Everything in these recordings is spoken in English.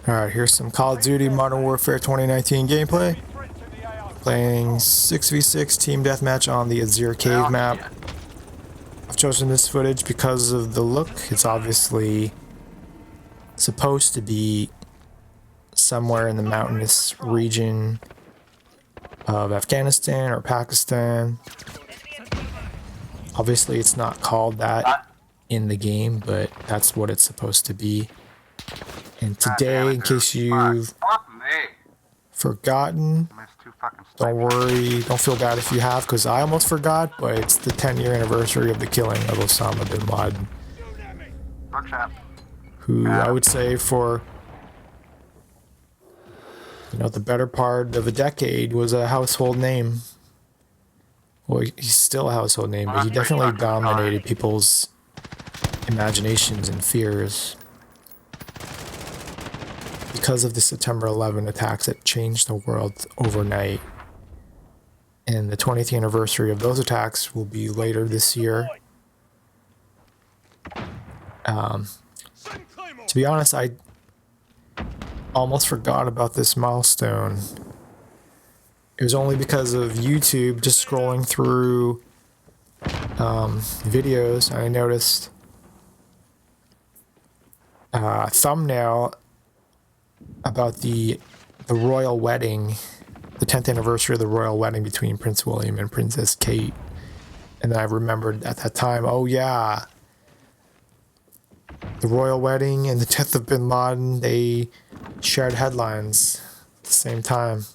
Alright, here's some Call of Duty Modern Warfare 2019 gameplay. Playing 6v6 team deathmatch on the Azhir Cave map. I've chosen this footage because of the look. It's obviously supposed to be somewhere in the mountainous region of Afghanistan or Pakistan. Obviously it's not called that in the game, but that's what it's supposed to be. And today, in case you've forgotten, don't worry, don't feel bad if you have, because I almost forgot, but it's the 10-year anniversary of the killing of Osama Bin Laden, who I would say for, you know, the better part of a decade was a household name. Well, he's still a household name, but he definitely dominated people's imaginations and fears. Because of the September 11 attacks that changed the world overnight. And the 20th anniversary of those attacks will be later this year. To be honest, I almost forgot about this milestone. It was only because of YouTube, just scrolling through videos, I noticed a thumbnail about the royal wedding, the 10th anniversary of the royal wedding between Prince William and Princess Kate. And then I remembered at that time, oh yeah, the royal wedding and the death of Bin Laden, they shared headlines at the same time.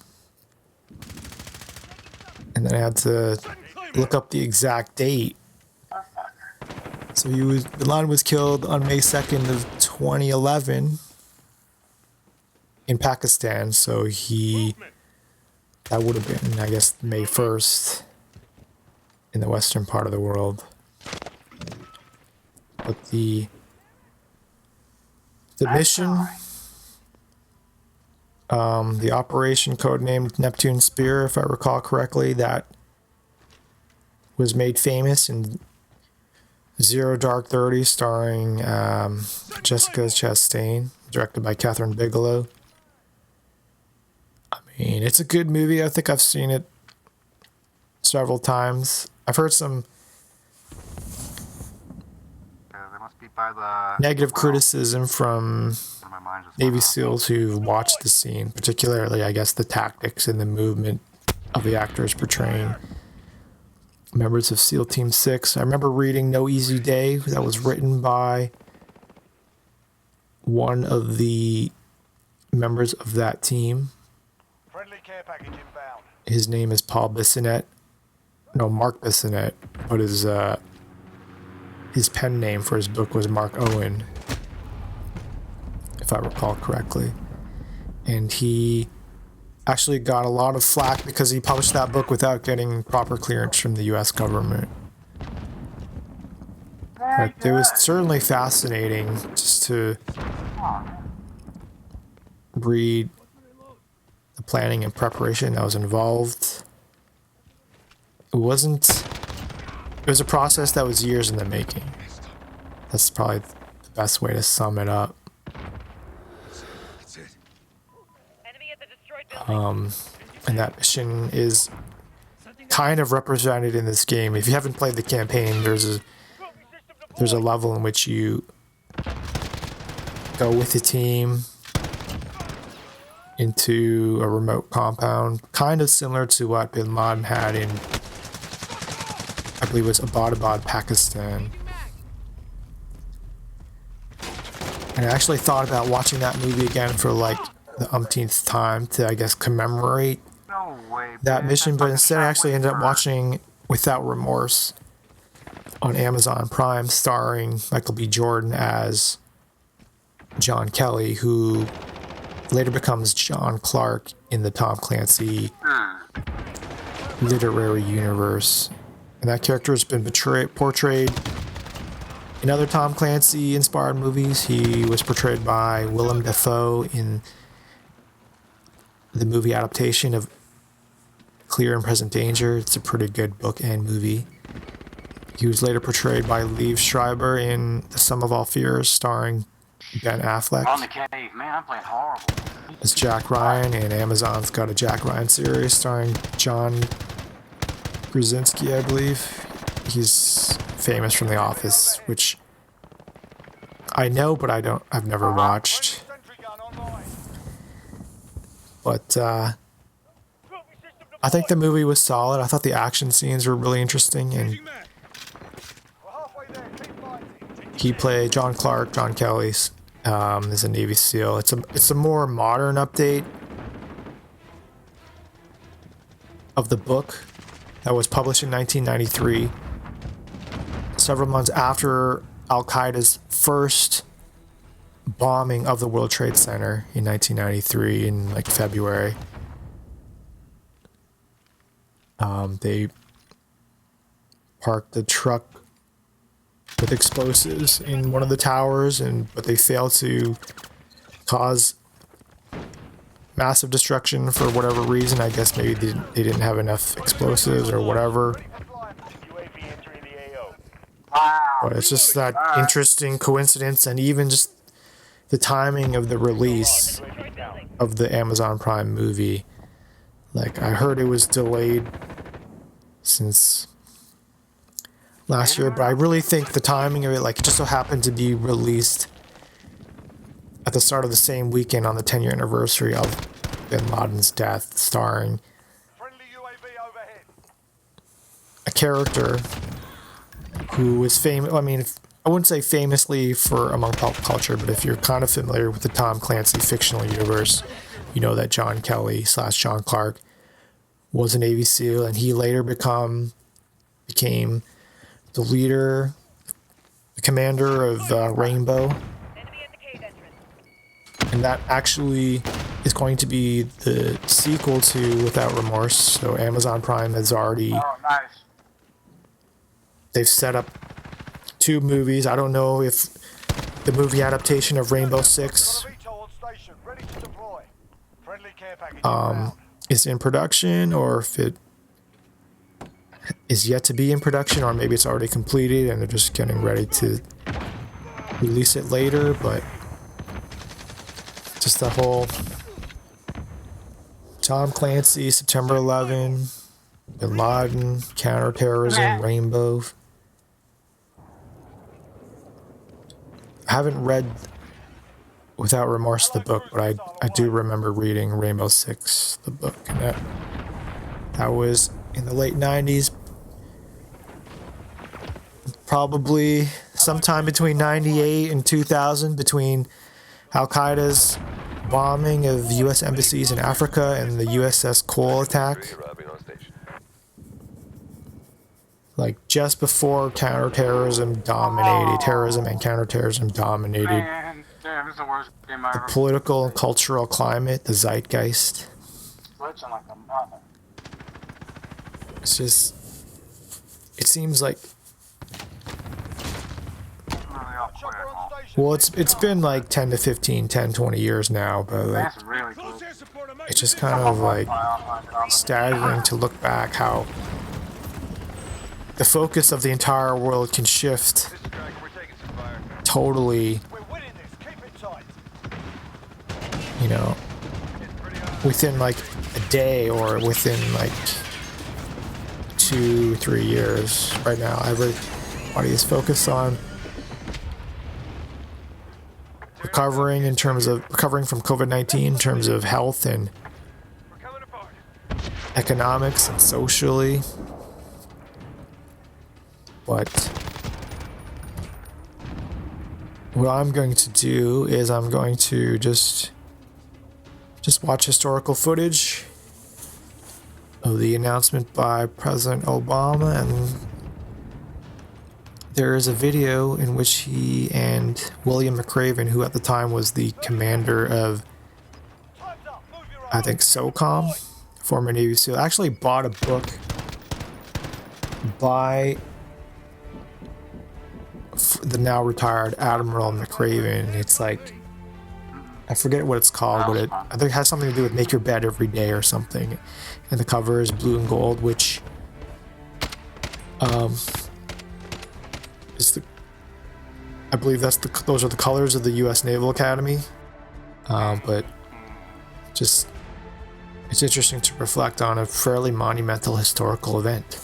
And then I had to look up the exact date. So Bin Laden was killed on May 2nd of 2011. In Pakistan, so that would have been, I guess, May 1st in the western part of the world. But the mission, the operation codenamed Neptune Spear, if I recall correctly, that was made famous in Zero Dark 30, starring Jessica Chastain, directed by Catherine Bigelow. I mean, it's a good movie. I think I've seen it several times. I've heard some negative criticism from Navy SEALs who watched the scene, particularly, I guess, the tactics and the movement of the actors portraying members of SEAL Team 6. I remember reading No Easy Day, that was written by one of the members of that team. His name is Mark Bissonnette, but his pen name for his book was Mark Owen, if I recall correctly. And he actually got a lot of flack because he published that book without getting proper clearance from the US government. But it was certainly fascinating just to read the planning and preparation that was involved. It was a process that was years in the making. That's probably the best way to sum it up. And that mission is kind of represented in this game. If you haven't played the campaign, there's a level in which you go with the team into a remote compound, kind of similar to what Bin Laden had in, I believe it was Abbottabad, Pakistan. And I actually thought about watching that movie again for like the umpteenth time to, I guess, commemorate that mission, but instead I actually ended up watching Without Remorse on Amazon Prime, starring Michael B. Jordan as John Kelly, who later becomes John Clark in the Tom Clancy literary universe. And that character has been portrayed in other Tom Clancy inspired movies. He was portrayed by Willem Dafoe in the movie adaptation of Clear and Present Danger. It's a pretty good book and movie. He was later portrayed by Liev Schreiber in The Sum of All Fears, starring Ben Affleck On the cave, man, I'm playing horrible. as Jack Ryan, and Amazon's got a Jack Ryan series starring John Krasinski, I believe. He's famous from The Office, which I know, but I've never watched. But I think the movie was solid. I thought the action scenes were really interesting, and he played John Kelly, is a Navy SEAL. It's a more modern update of the book that was published in 1993, several months after Al-Qaeda's first bombing of the World Trade Center in 1993 in like February. They parked the truck with explosives in one of the towers, but they failed to cause massive destruction for whatever reason. I guess maybe they didn't have enough explosives or whatever. But it's just that interesting coincidence, and even just the timing of the release of the Amazon Prime movie. Like, I heard it was delayed since last year, but I really think the timing of it, like, it just so happened to be released at the start of the same weekend on the 10-year anniversary of Bin Laden's death, starring a character who is famous. I mean, I wouldn't say famously for among pop culture, but if you're kind of familiar with the Tom Clancy fictional universe, you know that John Kelly / John Clark was a Navy SEAL, and he later became the leader, the commander of Rainbow. And that actually is going to be the sequel to Without Remorse. So Amazon Prime has already... Oh, nice. They've set up 2 movies. I don't know if the movie adaptation of Rainbow Six is in production, or if it is yet to be in production, or maybe it's already completed and they're just getting ready to release it later. But just the whole Tom Clancy, September 11, Bin Laden, counterterrorism, Rainbow. I haven't read Without Remorse, the book, but I do remember reading Rainbow Six, the book, and that was in the late 90s, probably sometime between 98 and 2000, between Al-Qaeda's bombing of U.S. embassies in Africa and the USS Cole attack. Like, just before terrorism and counterterrorism dominated Man, damn, it's the worst game I the ever. political and cultural climate, the zeitgeist. Glitching like a mother. It's just, it seems like, well, it's been like 10 to 15, 10, 20 years now, but like, That's really cool. it's just kind of like staggering to look back how the focus of the entire world can shift totally, you know, within like a day or within like 2-3 years. Right now, everybody is focused on recovering from COVID-19 in terms of health and economics and socially. But what I'm going to do is I'm going to just watch historical footage of the announcement by President Obama, and there is a video in which he and William McRaven, who at the time was the commander of, I think, SOCOM, former Navy SEAL, actually bought a book by the now retired Admiral McRaven. It's like, I forget what it's called, but I think it has something to do with Make Your Bed Every Day or something. And the cover is blue and gold, which is I believe those are the colors of the U.S. Naval Academy. But just it's interesting to reflect on a fairly monumental historical event.